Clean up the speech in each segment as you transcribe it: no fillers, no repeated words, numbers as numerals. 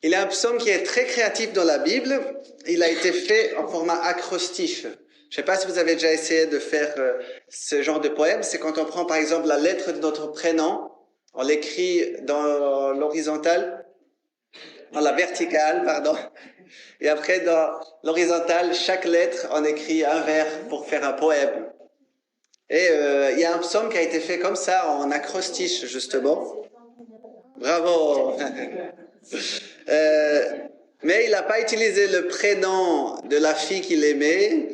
Il y a un psaume qui est très créatif dans la Bible. Il a été fait en format acrostiche. Je ne sais pas si vous avez déjà essayé de faire ce genre de poème. C'est quand on prend par exemple la lettre de notre prénom, on l'écrit dans l'horizontale, dans la verticale, pardon. Et après, dans l'horizontale, chaque lettre, on écrit un vers pour faire un poème. Et il y a un psaume qui a été fait comme ça, en acrostiche, justement. Bravo. Mais il n'a pas utilisé le prénom de la fille qu'il aimait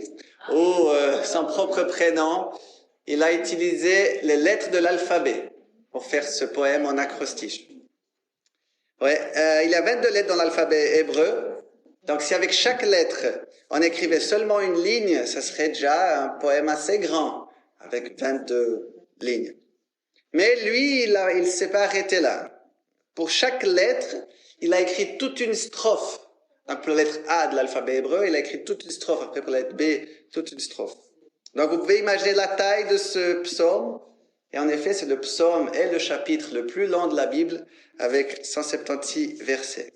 ou son propre prénom. Il a utilisé les lettres de l'alphabet pour faire ce poème en acrostiche. Ouais, il y a 22 lettres dans l'alphabet hébreu. Donc si avec chaque lettre, on écrivait seulement une ligne, ça serait déjà un poème assez grand, avec 22 lignes. Mais lui, il ne s'est pas arrêté là. Pour chaque lettre, il a écrit toute une strophe. Donc pour la lettre A de l'alphabet hébreu, il a écrit toute une strophe. Après pour la lettre B, toute une strophe. Donc vous pouvez imaginer la taille de ce psaume. Et en effet, c'est le psaume et le chapitre le plus long de la Bible, avec 176 versets.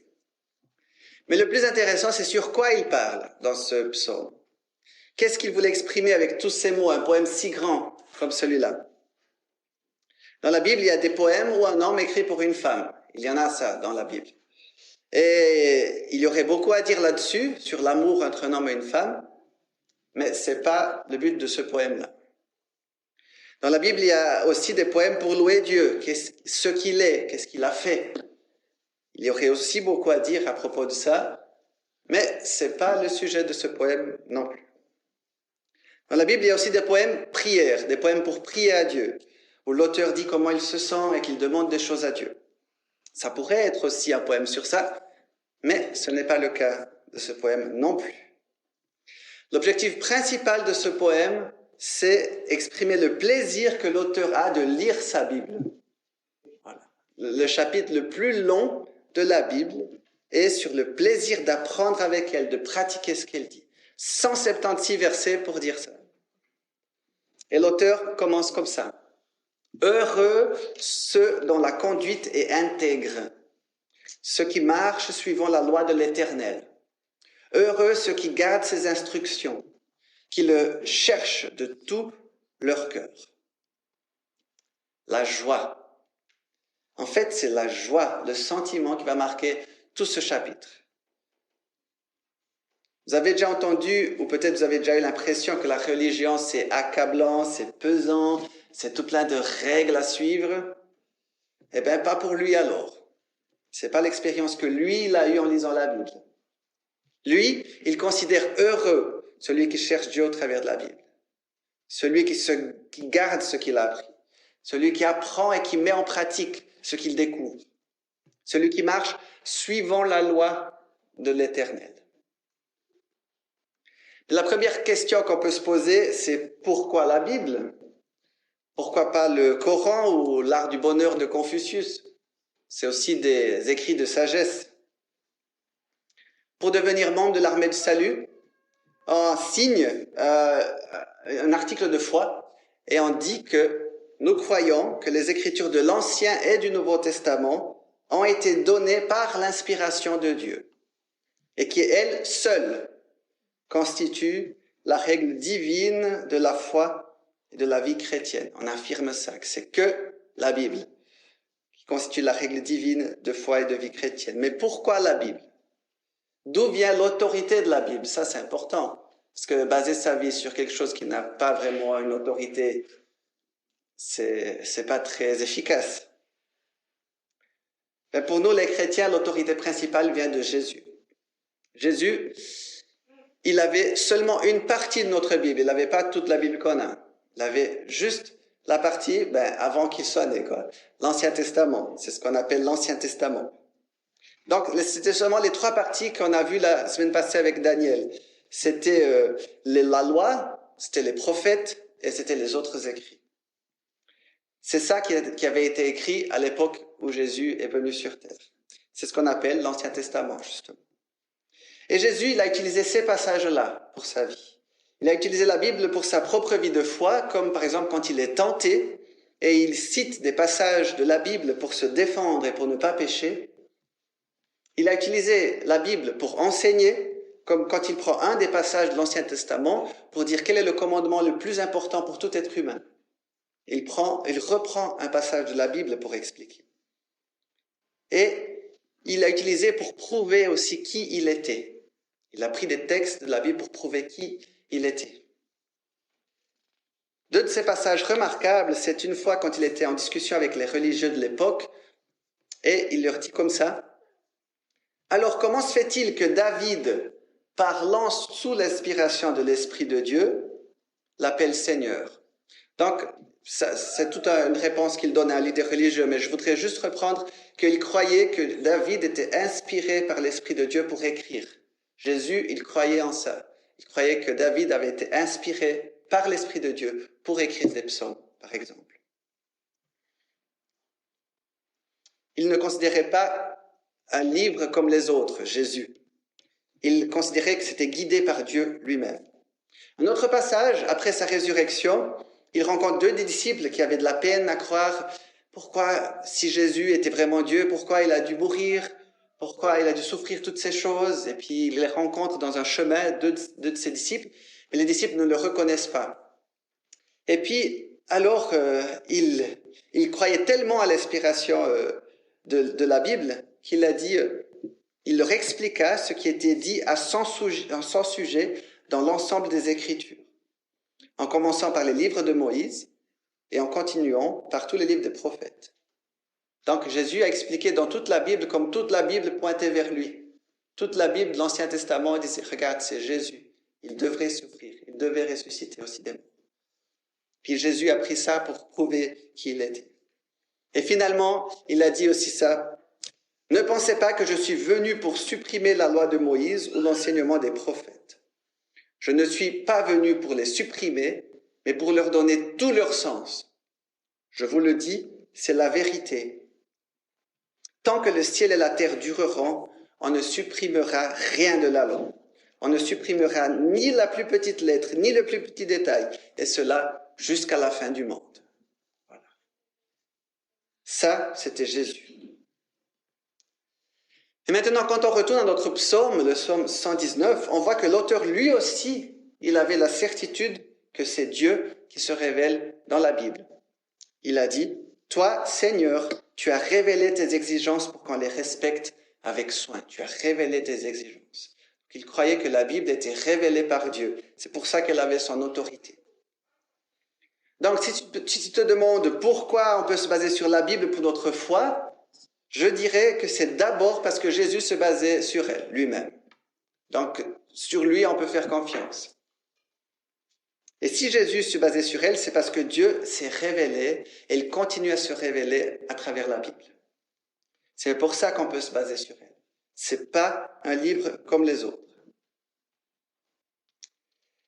Mais le plus intéressant, c'est sur quoi il parle dans ce psaume. Qu'est-ce qu'il voulait exprimer avec tous ces mots, un poème si grand comme celui-là? Dans la Bible, il y a des poèmes où un homme écrit pour une femme. Il y en a ça dans la Bible. Et il y aurait beaucoup à dire là-dessus, sur l'amour entre un homme et une femme, mais ce n'est pas le but de ce poème-là. Dans la Bible, il y a aussi des poèmes pour louer Dieu, ce qu'il est, qu'est-ce qu'il a fait. Il y aurait aussi beaucoup à dire à propos de ça, mais ce n'est pas le sujet de ce poème non plus. Dans la Bible, il y a aussi des poèmes prières, des poèmes pour prier à Dieu, où l'auteur dit comment il se sent et qu'il demande des choses à Dieu. Ça pourrait être aussi un poème sur ça, mais ce n'est pas le cas de ce poème non plus. L'objectif principal de ce poème, c'est exprimer le plaisir que l'auteur a de lire sa Bible. Voilà. Le chapitre le plus long de la Bible est sur le plaisir d'apprendre avec elle, de pratiquer ce qu'elle dit. 176 versets pour dire ça. Et l'auteur commence comme ça. Heureux ceux dont la conduite est intègre, ceux qui marchent suivant la loi de l'Éternel. Heureux ceux qui gardent ses instructions, qui le cherchent de tout leur cœur. La joie. En fait, c'est la joie, le sentiment qui va marquer tout ce chapitre. Vous avez déjà entendu, ou peut-être vous avez déjà eu l'impression que la religion, c'est accablant, c'est pesant, c'est tout plein de règles à suivre. Eh bien, pas pour lui alors. Ce n'est pas l'expérience que lui, il a eue en lisant la Bible. Lui, il considère heureux celui qui cherche Dieu au travers de la Bible. Celui qui garde ce qu'il a appris. Celui qui apprend et qui met en pratique ce qu'il découvre. Celui qui marche suivant la loi de l'Éternel. La première question qu'on peut se poser, c'est pourquoi la Bible? Pourquoi pas le Coran ou l'Art du bonheur de Confucius? C'est aussi des écrits de sagesse. Pour devenir membre de l'armée du salut, on signe un article de foi et on dit que nous croyons que les écritures de l'Ancien et du Nouveau Testament ont été données par l'inspiration de Dieu et qui, elle seule, constitue la règle divine de la foi et de la vie chrétienne. On affirme ça, que c'est que la Bible qui constitue la règle divine de foi et de vie chrétienne. Mais pourquoi la Bible? D'où vient l'autorité de la Bible? Ça, c'est important. Parce que baser sa vie sur quelque chose qui n'a pas vraiment une autorité, c'est pas très efficace. Mais pour nous, les chrétiens, l'autorité principale vient de Jésus. Jésus, il avait seulement une partie de notre Bible. Il n'avait pas toute la Bible qu'on a. Il avait juste la partie, avant qu'il soit né, quoi. L'Ancien Testament. C'est ce qu'on appelle l'Ancien Testament. Donc, c'était seulement les 3 parties qu'on a vues la semaine passée avec Daniel. C'était la loi, c'était les prophètes et c'était les autres écrits. C'est ça qui avait été écrit à l'époque où Jésus est venu sur terre. C'est ce qu'on appelle l'Ancien Testament, justement. Et Jésus, il a utilisé ces passages-là pour sa vie. Il a utilisé la Bible pour sa propre vie de foi, comme par exemple quand il est tenté et il cite des passages de la Bible pour se défendre et pour ne pas pécher. Il a utilisé la Bible pour enseigner, comme quand il prend un des passages de l'Ancien Testament pour dire quel est le commandement le plus important pour tout être humain. Il reprend un passage de la Bible pour expliquer. Et il l'a utilisé pour prouver aussi qui il était. Il a pris des textes de la Bible pour prouver qui il était. 2 de ces passages remarquables, c'est une fois quand il était en discussion avec les religieux de l'époque, et il leur dit comme ça: alors, comment se fait-il que David, parlant sous l'inspiration de l'Esprit de Dieu, l'appelle Seigneur? Donc, c'est toute une réponse qu'il donne à un leader religieux, mais je voudrais juste reprendre qu'il croyait que David était inspiré par l'Esprit de Dieu pour écrire. Jésus, il croyait en ça. Il croyait que David avait été inspiré par l'Esprit de Dieu pour écrire des psaumes, par exemple. Il ne considérait pas un livre comme les autres, Jésus. Il considérait que c'était guidé par Dieu lui-même. Un autre passage, après sa résurrection, il rencontre 2 des disciples qui avaient de la peine à croire pourquoi, si Jésus était vraiment Dieu, pourquoi il a dû mourir, pourquoi il a dû souffrir toutes ces choses. Et puis il les rencontre dans un chemin, 2 de ses disciples, mais les disciples ne le reconnaissent pas. Et puis, alors, il croyait tellement à l'inspiration de la Bible qu'il a dit, il leur expliqua ce qui était dit à son sujet dans l'ensemble des Écritures, en commençant par les livres de Moïse et en continuant par tous les livres des prophètes. Donc Jésus a expliqué dans toute la Bible, comme toute la Bible pointait vers lui. Toute la Bible de l'Ancien Testament disait, regarde, c'est Jésus, il devrait souffrir, il devait ressusciter aussi des morts. Puis Jésus a pris ça pour prouver qui il était. Et finalement, il a dit aussi ça: ne pensez pas que je suis venu pour supprimer la loi de Moïse ou l'enseignement des prophètes. Je ne suis pas venu pour les supprimer, mais pour leur donner tout leur sens. Je vous le dis, c'est la vérité. Tant que le ciel et la terre dureront, on ne supprimera rien de la loi. On ne supprimera ni la plus petite lettre, ni le plus petit détail, et cela jusqu'à la fin du monde. Voilà. Ça, c'était Jésus. Et maintenant, quand on retourne à notre psaume, le psaume 119, on voit que l'auteur, lui aussi, il avait la certitude que c'est Dieu qui se révèle dans la Bible. Il a dit, « Toi, Seigneur, tu as révélé tes exigences pour qu'on les respecte avec soin. Tu as révélé tes exigences. » Il croyait que la Bible était révélée par Dieu. C'est pour ça qu'elle avait son autorité. Donc, si tu te demandes pourquoi on peut se baser sur la Bible pour notre foi, je dirais que c'est d'abord parce que Jésus se basait sur elle, lui-même. Donc, sur lui, on peut faire confiance. Et si Jésus se basait sur elle, c'est parce que Dieu s'est révélé et il continue à se révéler à travers la Bible. C'est pour ça qu'on peut se baser sur elle. C'est pas un livre comme les autres.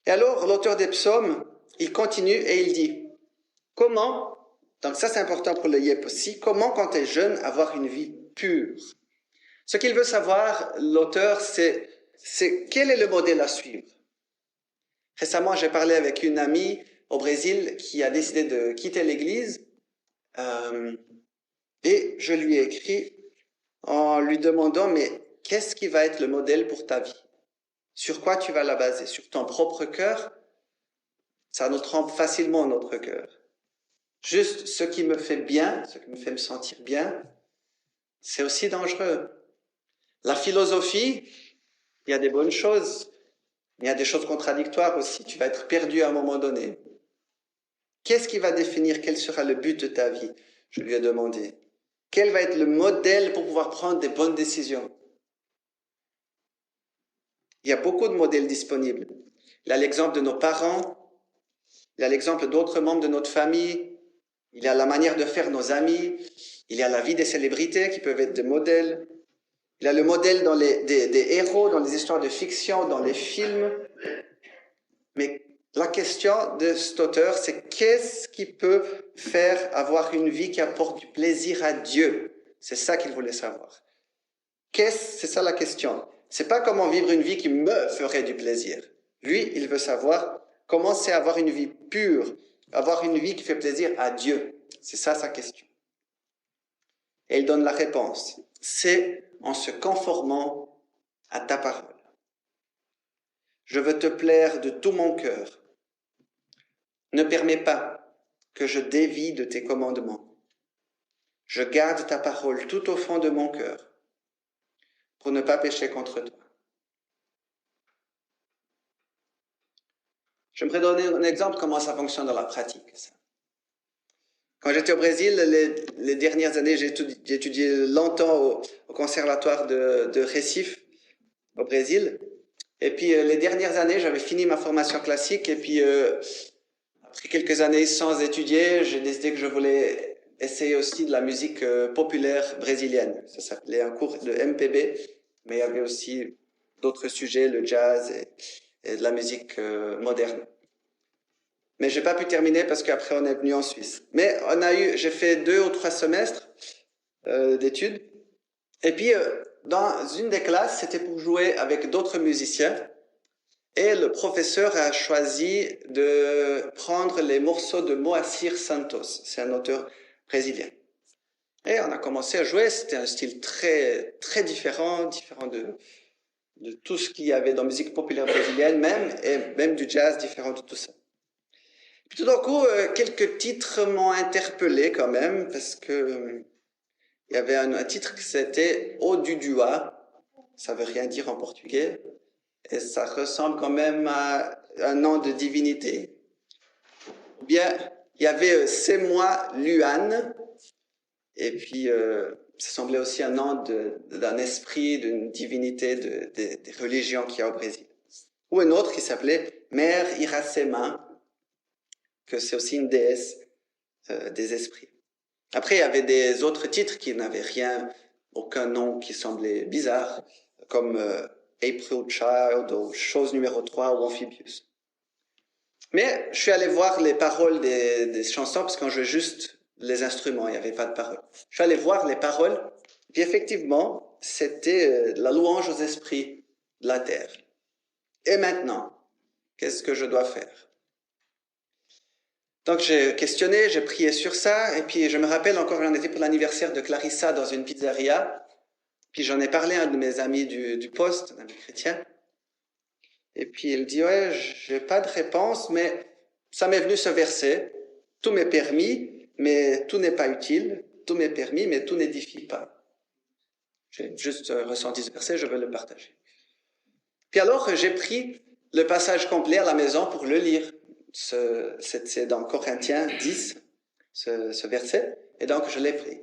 Et alors, l'auteur des psaumes, il continue et il dit, comment, donc ça c'est important pour le YEP aussi, comment quand tu es jeune avoir une vie pure? Ce qu'il veut savoir, l'auteur, c'est quel est le modèle à suivre. Récemment, j'ai parlé avec une amie au Brésil qui a décidé de quitter l'église et je lui ai écrit en lui demandant, mais qu'est-ce qui va être le modèle pour ta vie? Sur quoi tu vas la baser? Sur ton propre cœur? Ça nous trempe facilement notre cœur. Juste ce qui me fait bien, ce qui me fait me sentir bien, c'est aussi dangereux. La philosophie, il y a des bonnes choses, mais il y a des choses contradictoires aussi. Tu vas être perdu à un moment donné. Qu'est-ce qui va définir quel sera le but de ta vie? Je lui ai demandé. Quel va être le modèle pour pouvoir prendre des bonnes décisions? Il y a beaucoup de modèles disponibles. Il y a l'exemple de nos parents, il y a l'exemple d'autres membres de notre famille, il y a la manière de faire nos amis, il y a la vie des célébrités qui peuvent être des modèles, il y a le modèle dans des héros, dans les histoires de fiction, dans les films. Mais la question de cet auteur, c'est qu'est-ce qui peut faire avoir une vie qui apporte du plaisir à Dieu? C'est ça qu'il voulait savoir. C'est ça la question. C'est pas comment vivre une vie qui me ferait du plaisir. Lui, il veut savoir comment c'est avoir une vie pure, avoir une vie qui fait plaisir à Dieu. C'est ça sa question. Et il donne la réponse. C'est en se conformant à ta parole. Je veux te plaire de tout mon cœur. Ne permets pas que je dévie de tes commandements. Je garde ta parole tout au fond de mon cœur pour ne pas pécher contre toi. J'aimerais donner un exemple de comment ça fonctionne dans la pratique. Quand j'étais au Brésil, les dernières années, j'ai étudié longtemps au conservatoire de Recife, au Brésil. Et puis les dernières années, j'avais fini ma formation classique et puis après quelques années sans étudier, j'ai décidé que je voulais essayer aussi de la musique populaire brésilienne. Ça s'appelait un cours de MPB, mais il y avait aussi d'autres sujets, le jazz et de la musique moderne. Mais j'ai pas pu terminer parce qu'après on est venu en Suisse. Mais j'ai fait 2 ou 3 semestres d'études. Et puis dans une des classes, c'était pour jouer avec d'autres musiciens. Et le professeur a choisi de prendre les morceaux de Moacir Santos. C'est un auteur brésilien. Et on a commencé à jouer. C'était un style très, très différent de tout ce qu'il y avait dans la musique populaire brésilienne, et même du jazz, différent de tout ça. Puis tout d'un coup, quelques titres m'ont interpellé quand même, parce que il y avait un titre qui c'était O Dudua. Ça veut rien dire en portugais. Et ça ressemble quand même à un nom de divinité. Ou bien, il y avait C'est moi, Luan. Et puis, ça semblait aussi un nom d'un esprit, d'une divinité des religions qu'il y a au Brésil. Ou un autre qui s'appelait Mère Iracema, que c'est aussi une déesse des esprits. Après, il y avait des autres titres qui n'avaient aucun nom qui semblait bizarre, comme April Child ou Chose numéro 3 ou Amphibious. Mais je suis allé voir les paroles des chansons parce qu'on jouait juste les instruments, il n'y avait pas de paroles. Je suis allé voir les paroles, puis effectivement, c'était la louange aux esprits de la terre. Et maintenant, qu'est-ce que je dois faire? Donc j'ai questionné, j'ai prié sur ça, et puis je me rappelle encore, j'en étais pour l'anniversaire de Clarissa dans une pizzeria, puis j'en ai parlé à un de mes amis du poste, un ami chrétien, et puis il dit, ouais, j'ai pas de réponse, mais ça m'est venu ce verset, tout m'est permis, mais tout n'est pas utile, tout m'est permis, mais tout n'édifie pas. J'ai juste ressenti ce verset, je veux le partager. Puis alors j'ai pris le passage complet à la maison pour le lire. C'est dans Corinthiens 10, ce verset, et donc je l'ai pris.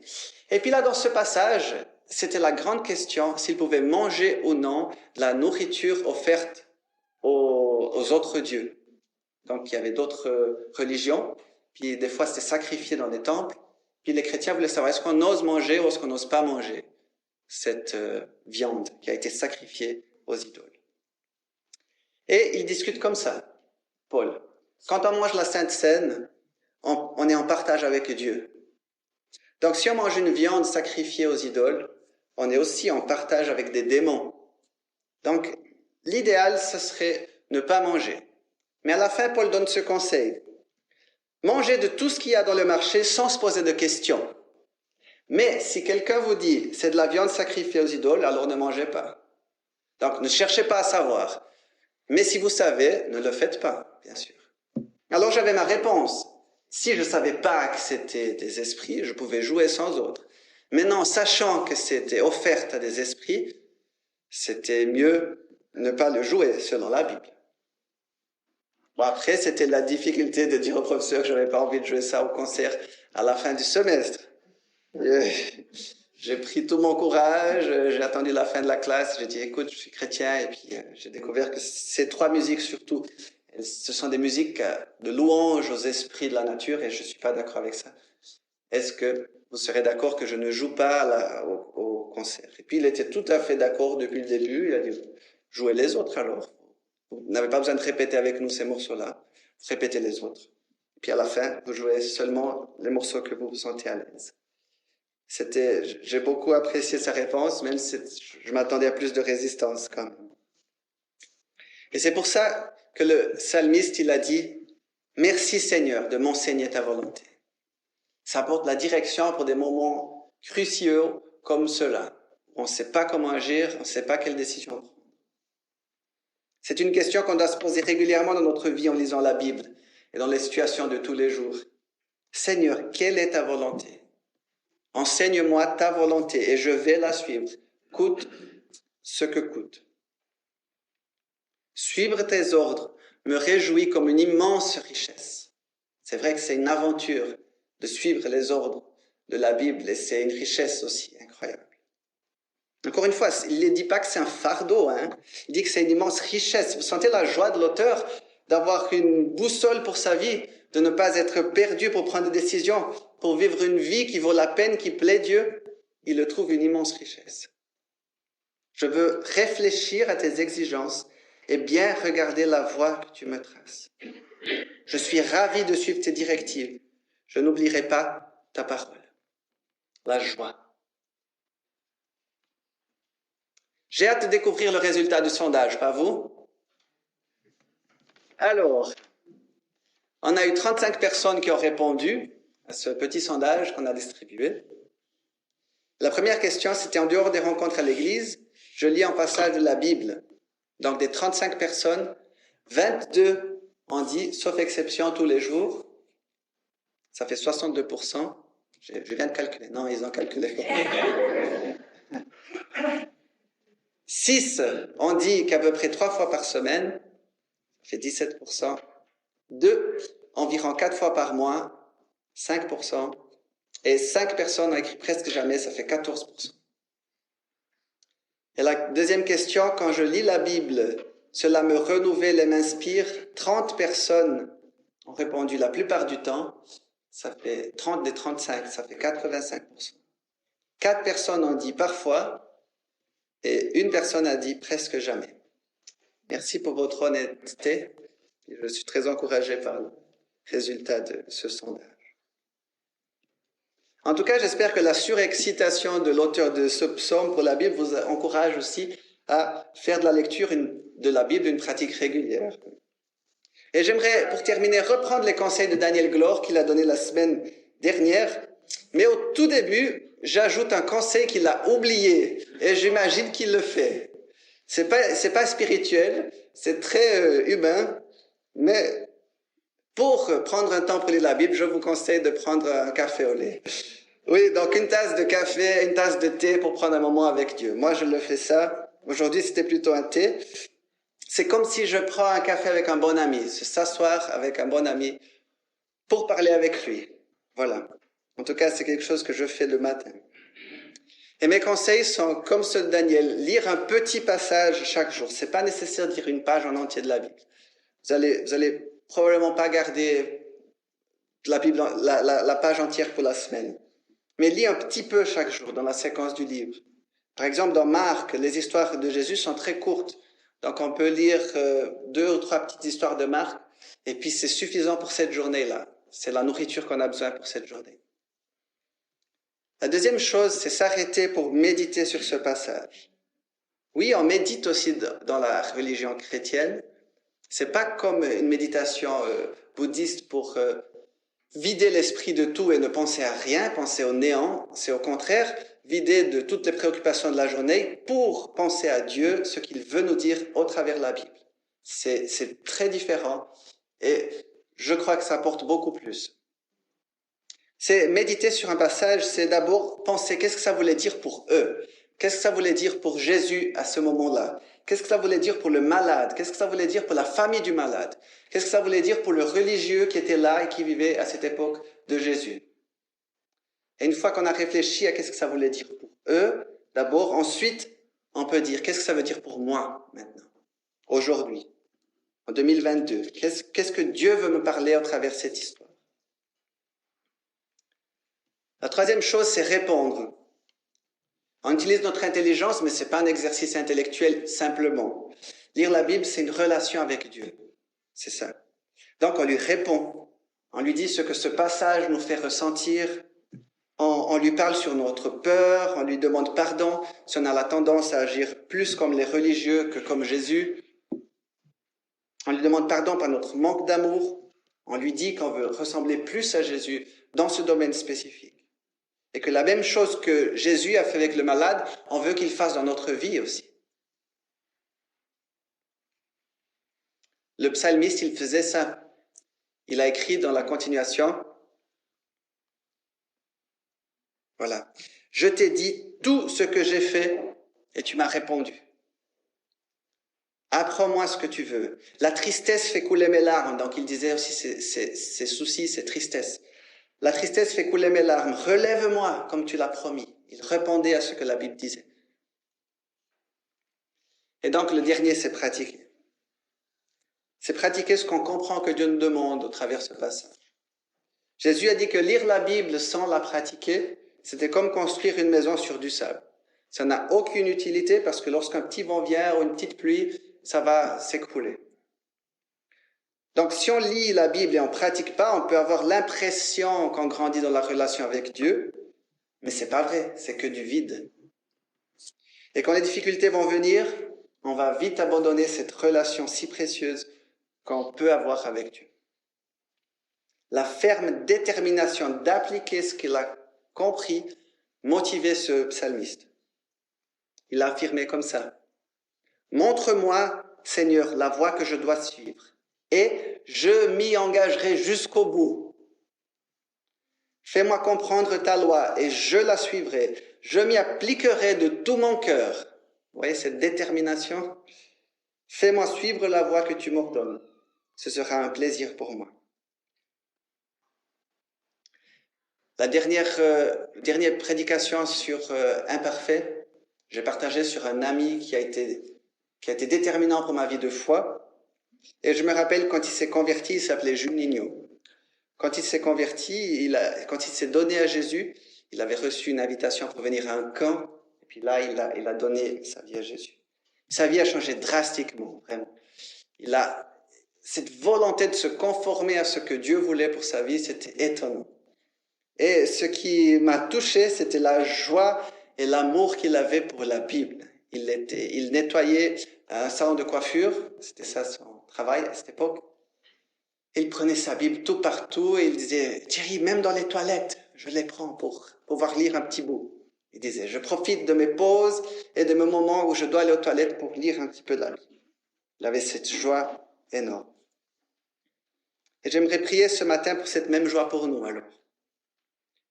Et puis là, dans ce passage, c'était la grande question s'ils pouvaient manger ou non la nourriture offerte aux autres dieux. Donc il y avait d'autres religions, puis des fois c'était sacrifié dans des temples, puis les chrétiens voulaient savoir est-ce qu'on ose manger ou est-ce qu'on n'ose pas manger cette viande qui a été sacrifiée aux idoles. Et ils discutent comme ça. Paul. Quand on mange la Sainte Seine, on est en partage avec Dieu. Donc si on mange une viande sacrifiée aux idoles, on est aussi en partage avec des démons. Donc l'idéal, ce serait ne pas manger. Mais à la fin, Paul donne ce conseil. Mangez de tout ce qu'il y a dans le marché sans se poser de questions. Mais si quelqu'un vous dit c'est de la viande sacrifiée aux idoles, alors ne mangez pas. Donc ne cherchez pas à savoir. Mais si vous savez, ne le faites pas, bien sûr. Alors j'avais ma réponse. Si je ne savais pas que c'était des esprits, je pouvais jouer sans autre. Maintenant, sachant que c'était offert à des esprits, c'était mieux ne pas le jouer selon la Bible. Bon, après, c'était la difficulté de dire au professeur que je n'avais pas envie de jouer ça au concert à la fin du semestre. J'ai pris tout mon courage, j'ai attendu la fin de la classe, j'ai dit écoute, je suis chrétien, et puis j'ai découvert que ces 3 musiques surtout, ce sont des musiques de louange aux esprits de la nature et je ne suis pas d'accord avec ça. Est-ce que vous serez d'accord que je ne joue pas au concert? Et puis il était tout à fait d'accord depuis le début, il a dit jouez les autres alors. Vous n'avez pas besoin de répéter avec nous ces morceaux-là, vous répétez les autres. Et puis à la fin, vous jouez seulement les morceaux que vous vous sentez à l'aise. J'ai beaucoup apprécié sa réponse, même si je m'attendais à plus de résistance quand même. Et c'est pour ça que le psalmiste, il a dit « Merci Seigneur de m'enseigner ta volonté ». Ça apporte la direction pour des moments cruciaux comme ceux-là. On ne sait pas comment agir, on ne sait pas quelle décision prendre. C'est une question qu'on doit se poser régulièrement dans notre vie en lisant la Bible et dans les situations de tous les jours. Seigneur, quelle est ta volonté ? Enseigne-moi ta volonté et je vais la suivre, coûte ce que coûte. Suivre tes ordres me réjouit comme une immense richesse. C'est vrai que c'est une aventure de suivre les ordres de la Bible et c'est une richesse aussi incroyable. Encore une fois, il ne dit pas que c'est un fardeau, il dit que c'est une immense richesse. Vous sentez la joie de l'auteur d'avoir une boussole pour sa vie, de ne pas être perdu pour prendre des décisions, pour vivre une vie qui vaut la peine, qui plaît Dieu. Il le trouve une immense richesse. Je veux réfléchir à tes exigences et bien regarder la voie que tu me traces. Je suis ravi de suivre tes directives. Je n'oublierai pas ta parole. La joie. J'ai hâte de découvrir le résultat du sondage, pas vous? Alors, on a eu 35 personnes qui ont répondu à ce petit sondage qu'on a distribué. La première question, c'était en dehors des rencontres à l'église. Je lis un passage de la Bible. Donc, des 35 personnes, 22 ont dit, sauf exception, tous les jours. Ça fait 62%. Je viens de calculer. Non, ils ont calculé. 6 ont dit qu'à peu près 3 fois par semaine. Ça fait 17%. 2, environ 4 fois par mois, 5%. Et 5 personnes ont écrit presque jamais, ça fait 14%. Et la deuxième question, quand je lis la Bible, cela me renouvelle et m'inspire. 30 personnes ont répondu la plupart du temps. Ça fait 30 des 35, ça fait 85%. 4 personnes ont dit parfois et une personne a dit presque jamais. Merci pour votre honnêteté. Je suis très encouragé par le résultat de ce sondage. En tout cas, j'espère que la surexcitation de l'auteur de ce psaume pour la Bible vous encourage aussi à faire de la lecture de la Bible une pratique régulière. Et j'aimerais, pour terminer, reprendre les conseils de Daniel Glore qu'il a donné la semaine dernière. Mais au tout début, j'ajoute un conseil qu'il a oublié. Et j'imagine qu'il le fait. C'est pas spirituel, c'est très humain. Mais pour prendre un temps pour lire la Bible, je vous conseille de prendre un café au lait. Oui, donc une tasse de café, une tasse de thé pour prendre un moment avec Dieu. Moi, je le fais ça. Aujourd'hui, c'était plutôt un thé. C'est comme si je prends un café avec un bon ami, se s'asseoir avec un bon ami pour parler avec lui. Voilà. En tout cas, c'est quelque chose que je fais le matin. Et mes conseils sont, comme ceux de Daniel, lire un petit passage chaque jour. C'est pas nécessaire de lire une page en entier de la Bible. Vous allez probablement pas garder la Bible, la page entière pour la semaine. Mais lis un petit peu chaque jour dans la séquence du livre. Par exemple, dans Marc, les histoires de Jésus sont très courtes. Donc, on peut lire 2 ou 3 petites histoires de Marc Et puis c'est suffisant pour cette journée-là. C'est la nourriture qu'on a besoin pour cette journée. La deuxième chose, c'est s'arrêter pour méditer sur ce passage. Oui, on médite aussi dans la religion chrétienne. C'est pas comme une méditation bouddhiste pour vider l'esprit de tout et ne penser à rien, penser au néant. C'est au contraire vider de toutes les préoccupations de la journée pour penser à Dieu, ce qu'il veut nous dire au travers de la Bible. C'est très différent et je crois que ça apporte beaucoup plus. C'est méditer sur un passage, c'est d'abord penser qu'est-ce que ça voulait dire pour eux. Qu'est-ce que ça voulait dire pour Jésus à ce moment-là? Qu'est-ce que ça voulait dire pour le malade? Qu'est-ce que ça voulait dire pour la famille du malade? Qu'est-ce que ça voulait dire pour le religieux qui était là et qui vivait à cette époque de Jésus? Et une fois qu'on a réfléchi à qu'est-ce que ça voulait dire pour eux, d'abord, ensuite, on peut dire qu'est-ce que ça veut dire pour moi maintenant, aujourd'hui, en 2022? Qu'est-ce que Dieu veut me parler à travers cette histoire? La troisième chose, c'est répondre. On utilise notre intelligence, mais ce n'est pas un exercice intellectuel simplement. Lire la Bible, c'est une relation avec Dieu. C'est ça. Donc, on lui répond. On lui dit ce que ce passage nous fait ressentir. On lui parle sur notre peur. On lui demande pardon si on a la tendance à agir plus comme les religieux que comme Jésus. On lui demande pardon par notre manque d'amour. On lui dit qu'on veut ressembler plus à Jésus dans ce domaine spécifique. Et que la même chose que Jésus a fait avec le malade, on veut qu'il fasse dans notre vie aussi. Le psalmiste, il faisait ça. Il a écrit dans la continuation, voilà, « Je t'ai dit tout ce que j'ai fait et tu m'as répondu. Apprends-moi ce que tu veux. La tristesse fait couler mes larmes. » Donc il disait aussi ses soucis, ses tristesses. La tristesse fait couler mes larmes. Relève-moi comme tu l'as promis. Il répondait à ce que la Bible disait. Et donc le dernier, c'est pratiquer. C'est pratiquer ce qu'on comprend que Dieu nous demande au travers ce passage. Jésus a dit que lire la Bible sans la pratiquer, c'était comme construire une maison sur du sable. Ça n'a aucune utilité parce que lorsqu'un petit vent vient ou une petite pluie, ça va s'écrouler. Donc, si on lit la Bible et on ne pratique pas, on peut avoir l'impression qu'on grandit dans la relation avec Dieu, mais ce n'est pas vrai, c'est que du vide. Et quand les difficultés vont venir, on va vite abandonner cette relation si précieuse qu'on peut avoir avec Dieu. La ferme détermination d'appliquer ce qu'il a compris motivait ce psalmiste. Il a affirmé comme ça, « Montre-moi, Seigneur, la voie que je dois suivre. Et je m'y engagerai jusqu'au bout. Fais-moi comprendre ta loi et je la suivrai. Je m'y appliquerai de tout mon cœur. » Vous voyez cette détermination? Fais-moi suivre la voie que tu m'ordonnes. Ce sera un plaisir pour moi. La dernière prédication sur imparfait, j'ai partagé sur un ami qui a été déterminant pour ma vie de foi. Et je me rappelle quand il s'est converti, il s'appelait Juninho. Quand il s'est converti, quand il s'est donné à Jésus, il avait reçu une invitation pour venir à un camp. Et puis là, il a donné sa vie à Jésus. Sa vie a changé drastiquement, vraiment. Il a cette volonté de se conformer à ce que Dieu voulait pour sa vie, c'était étonnant. Et ce qui m'a touché, c'était la joie et l'amour qu'il avait pour la Bible. Il nettoyait un salon de coiffure, c'était ça son travail à cette époque. Il prenait sa Bible tout partout et il disait, Thierry, même dans les toilettes, je les prends pour pouvoir lire un petit bout. Il disait, je profite de mes pauses et de mes moments où je dois aller aux toilettes pour lire un petit peu de la Bible. Il avait cette joie énorme. Et j'aimerais prier ce matin pour cette même joie pour nous alors.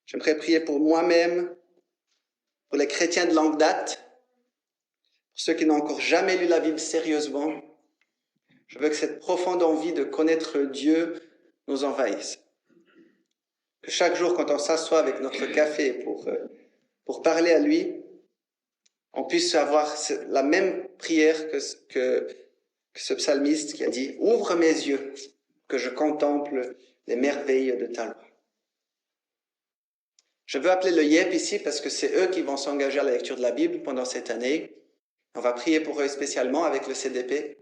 J'aimerais prier pour moi-même, pour les chrétiens de longue date, pour ceux qui n'ont encore jamais lu la Bible sérieusement. Je veux que cette profonde envie de connaître Dieu nous envahisse. Que chaque jour, quand on s'assoit avec notre café pour parler à lui, on puisse avoir la même prière que ce psalmiste qui a dit « Ouvre mes yeux, que je contemple les merveilles de ta loi. » Je veux appeler le YEP ici parce que c'est eux qui vont s'engager à la lecture de la Bible pendant cette année. On va prier pour eux spécialement avec le CDP.